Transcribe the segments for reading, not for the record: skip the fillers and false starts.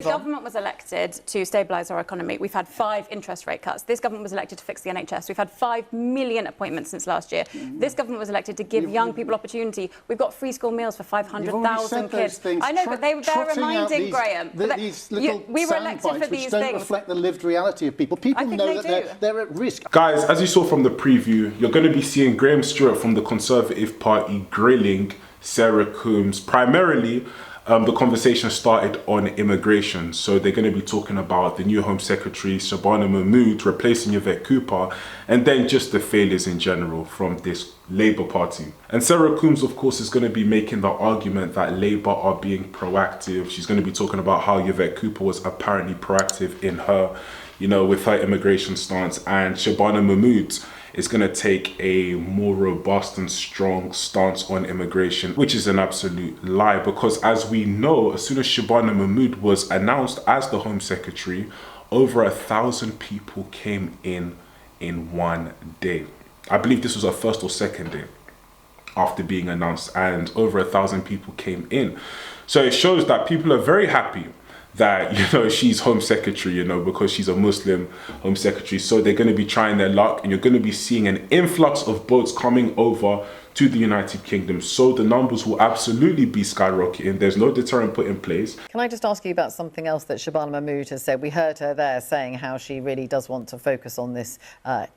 The government was elected to stabilise our economy. We've had 5 interest rate cuts. This government was elected to fix the NHS. We've had 5 million appointments since last year. This government was elected to give young people opportunity. We've got free school meals for 500,000 kids. I know, but they're reminding, Graham. We were elected for these things. Don't reflect the lived reality of people. People know that they're at risk. Guys, as you saw from the preview, you're going to be seeing Graham Stewart from the Conservative Party grilling Sarah Coombs. Primarily, the conversation started on immigration. So they're going to be talking about the new Home Secretary, Shabana Mahmood, replacing Yvette Cooper, and then just the failures in general from this Labour Party. And Sarah Coombs, of course, is going to be making the argument that Labour are being proactive. She's going to be talking about how Yvette Cooper was apparently proactive in her, with her immigration stance, and Shabana Mahmood is going to take a more robust and strong stance on immigration, which is an absolute lie, because as we know, as soon as Shabana Mahmood was announced as the Home Secretary, over 1,000 people came in one day. I believe this was her first or second day after being announced, and over 1,000 people came in. So it shows that people are very happy that she's Home Secretary, because she's a Muslim Home Secretary. So they're going to be trying their luck, and you're going to be seeing an influx of boats coming over to the United Kingdom. So the numbers will absolutely be skyrocketing. There's no deterrent put in place. Can I just ask you about something else that Shabana Mahmood has said? We heard her there saying how she really does want to focus on this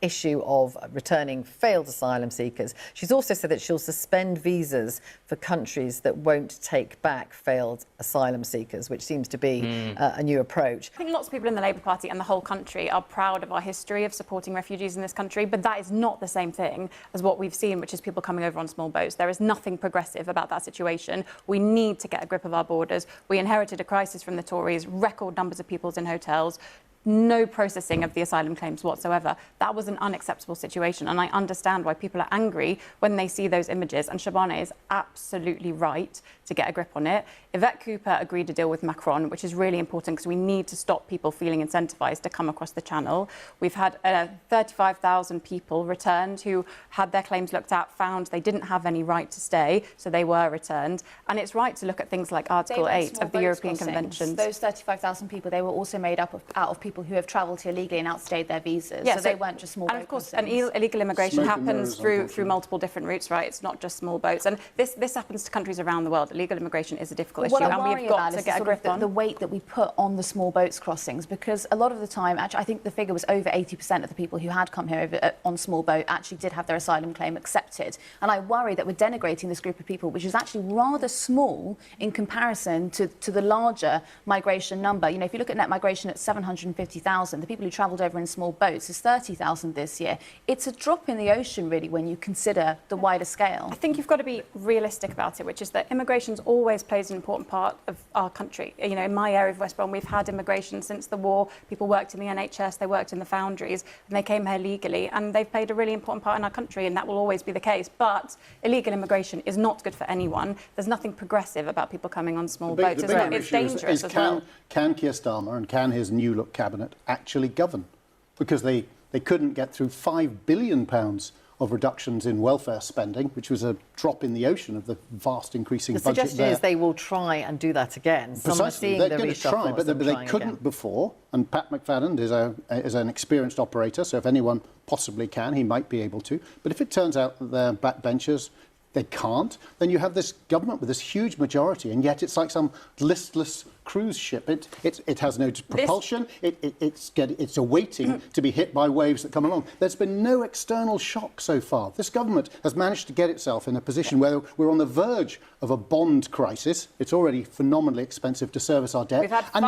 issue of returning failed asylum seekers. She's also said that she'll suspend visas for countries that won't take back failed asylum seekers, which seems to be a new approach. I think lots of people in the Labour Party and the whole country are proud of our history of supporting refugees in this country, but that is not the same thing as what we've seen, which is people coming over on small boats. There is nothing progressive about that situation. We need to get a grip of our borders. We inherited a crisis from the Tories, record numbers of people in hotels, no processing of the asylum claims whatsoever. That was an unacceptable situation, and I understand why people are angry when they see those images, and Shabana is absolutely right to get a grip on it. Yvette Cooper agreed to deal with Macron, which is really important because we need to stop people feeling incentivised to come across the channel. We've had 35,000 people returned who had their claims looked at, found they didn't have any right to stay, so they were returned. And it's right to look at things like Article 8 of the European Convention. Those 35,000 people, they were also made up out of people who have travelled here illegally and outstayed their visas. Yeah, so they weren't just small boats. And of course, illegal immigration happens through multiple different routes, right? It's not just small boats. And this happens to countries around the world. Illegal immigration is a difficult issue, and we've got to get a grip on the weight that we put on the small boats crossings, because a lot of the time, actually, I think the figure was over 80% of the people who had come here on small boat actually did have their asylum claim accepted. And I worry that we're denigrating this group of people, which is actually rather small in comparison to the larger migration number. If you look at net migration at 750,000, the people who travelled over in small boats is 30,000 this year. It's a drop in the ocean, really, when you consider the wider scale. I think you've got to be realistic about it, which is that immigration's always plays an important part of our country. In my area of West Brom, we've had immigration since the war. People worked in the NHS, they worked in the foundries, and they came here legally, and they've played a really important part in our country, and that will always be the case. But illegal immigration is not good for anyone. There's nothing progressive about people coming on small boats. It's dangerous as well. Can Keir Starmer and can his new look cabinet actually govern? Because they couldn't get through £5 billion of reductions in welfare spending, which was a drop in the ocean of the vast increasing budget there. The suggestion is they will try and do that again. Precisely, they're going to try, but they couldn't before. And Pat McFadden is an experienced operator, so if anyone possibly can, he might be able to. But if it turns out that they're backbenchers, they can't, then you have this government with this huge majority, and yet it's like some listless cruise ship. It has no propulsion. It's awaiting to be hit by waves that come along. There's been no external shock so far. This government has managed to get itself in a position where we're on the verge of a bond crisis. It's already phenomenally expensive to service our debt, and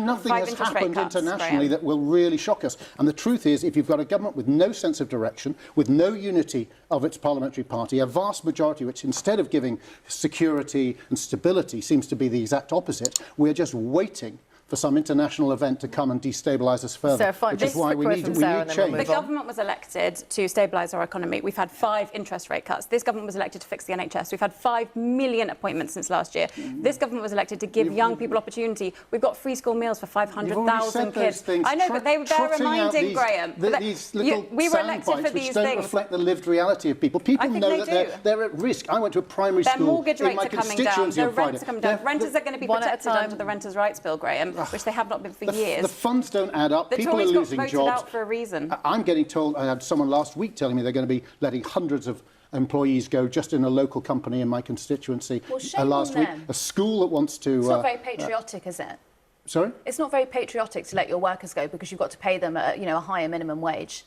nothing has happened internationally that will really shock us. And the truth is, if you've got a government with no sense of direction, with no unity of its parliamentary party, a vast majority which, instead of giving security and stability, seems to be the exact opposite, we're just waiting for some international event to come and destabilise us further, which is why we need change. The government was elected to stabilise our economy. We've had 5 interest rate cuts. This government was elected to fix the NHS. We've had 5 million appointments since last year. This government was elected to give young people opportunity. We've got free school meals for 500,000 kids. I know, but they're reminding, Graham. We were elected for these things. Don't reflect the lived reality of people. People know that they're at risk. I went to a primary school. Their mortgage rates are coming down. Their rents are coming down. Renters are going to be protected under the Renters' Rights Bill, Graham. which they have not been for The years. funds don't add up. The People Tories are got losing voted jobs. out for a reason. I'm getting told, I had someone last week telling me they're going to be letting hundreds of employees go just in a local company in my constituency Well, shame last on week. them. A school that wants to... It's not very patriotic, is it? Sorry? It's not very patriotic to let your workers go because you've got to pay them a higher minimum wage.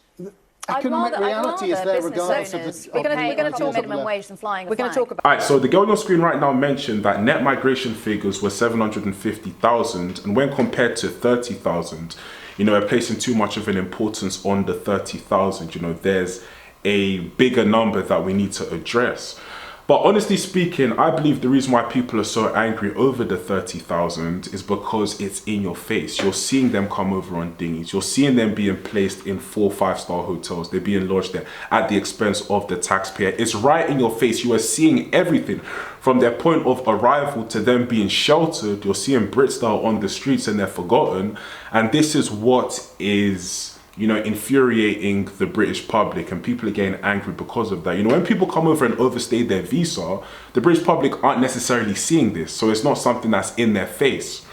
Economic reality is there regardless of business the... owners of the be paying ideas of minimum the- wage than flying a We're going to flag. talk about. All right, so the girl on your screen right now mentioned that net migration figures were 750,000, and when compared to 30,000, you know, we're placing too much of an importance on the 30,000. You know, there's a bigger number that we need to address. But honestly speaking, I believe the reason why people are so angry over the 30,000 is because it's in your face. You're seeing them come over on dinghies. You're seeing them being placed in 4 5-star hotels. They're being lodged there at the expense of the taxpayer. It's right in your face. You are seeing everything from their point of arrival to them being sheltered. You're seeing Brits that are on the streets and they're forgotten. And this is what is, you know, infuriating the British public, and people are getting angry because of that. You know, when people come over and overstay their visa, the British public aren't necessarily seeing this, so it's not something that's in their face.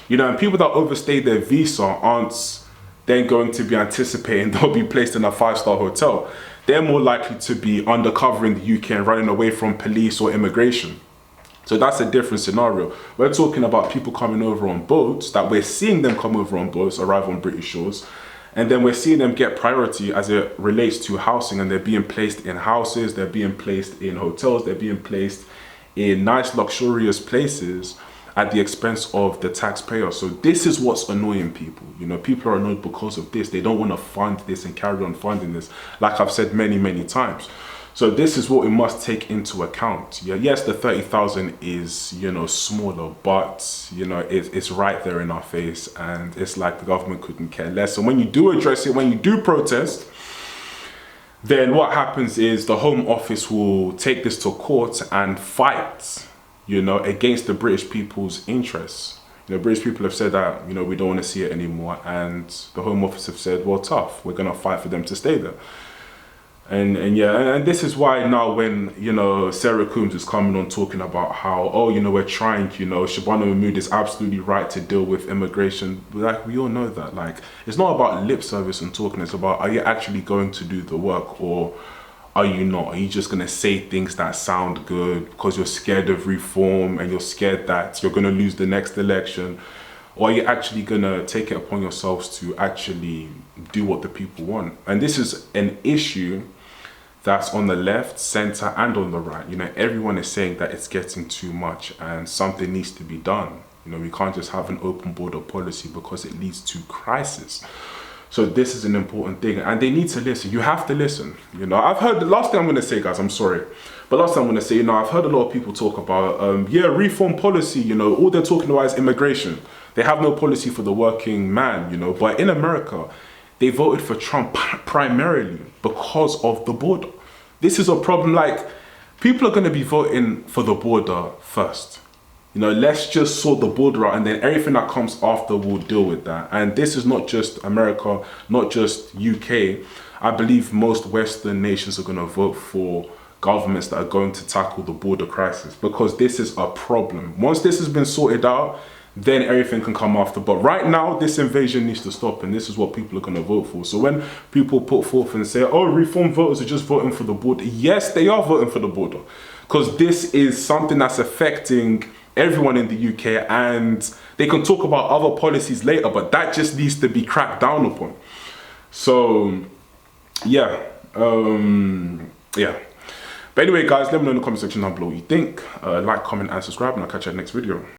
You know, and people that overstay their visa aren't then going to be anticipating they'll be placed in a 5-star hotel. They're more likely to be undercover in the UK and running away from police or immigration. So that's a different scenario. We're talking about people coming over on boats, that we're seeing them come over on boats, arrive on British shores, and then we're seeing them get priority as it relates to housing, and they're being placed in houses, they're being placed in hotels, they're being placed in nice luxurious places at the expense of the taxpayer. So this is what's annoying people. You know, people are annoyed because of this. They don't want to fund this and carry on funding this, like I've said many, many times. So this is what we must take into account. Yeah, yes, the 30,000 is, you know, smaller, but, you know, it's right there in our face, and it's like the government couldn't care less. And when you do address it, when you do protest, then what happens is the Home Office will take this to court and fight, you know, against the British people's interests. You know, British people have said that, you know, we don't want to see it anymore, and the Home Office have said, well, tough, we're going to fight for them to stay there. And yeah, and this is why now when, you know, Sarah Coombs is coming on talking about how, oh, you know, we're trying, you know, Shabana Mahmood is absolutely right to deal with immigration. Like, we all know that. Like, it's not about lip service and talking. It's about, are you actually going to do the work, or are you not? Are you just going to say things that sound good because you're scared of reform and you're scared that you're going to lose the next election? Or are you actually going to take it upon yourselves to actually do what the people want? And this is an issue that's on the left, center, and on the right. You know, everyone is saying that it's getting too much and something needs to be done. You know, we can't just have an open border policy because it leads to crisis. So this is an important thing, and they need to listen. You have to listen. You know, I've heard, the last thing I'm going to say, guys, I'm sorry, but last thing I'm going to say, you know, I've heard a lot of people talk about, yeah, reform policy, you know, all they're talking about is immigration. They have no policy for the working man, you know, but in America, they voted for Trump primarily because of the border. This is a problem. Like, people are going to be voting for the border first. You know, let's just sort the border out, and then everything that comes after, we'll deal with that. And this is not just America, not just UK. I believe most Western nations are going to vote for governments that are going to tackle the border crisis, because this is a problem. Once this has been sorted out, then everything can come after. But right now, this invasion needs to stop, and this is what people are going to vote for. So when people put forth and say, oh, reform voters are just voting for the border, yes, they are voting for the border, because this is something that's affecting everyone in the UK, and they can talk about other policies later, but that just needs to be cracked down upon. So, yeah. Yeah. But anyway, guys, let me know in the comment section down below what you think. Like, comment, and subscribe, and I'll catch you in the next video.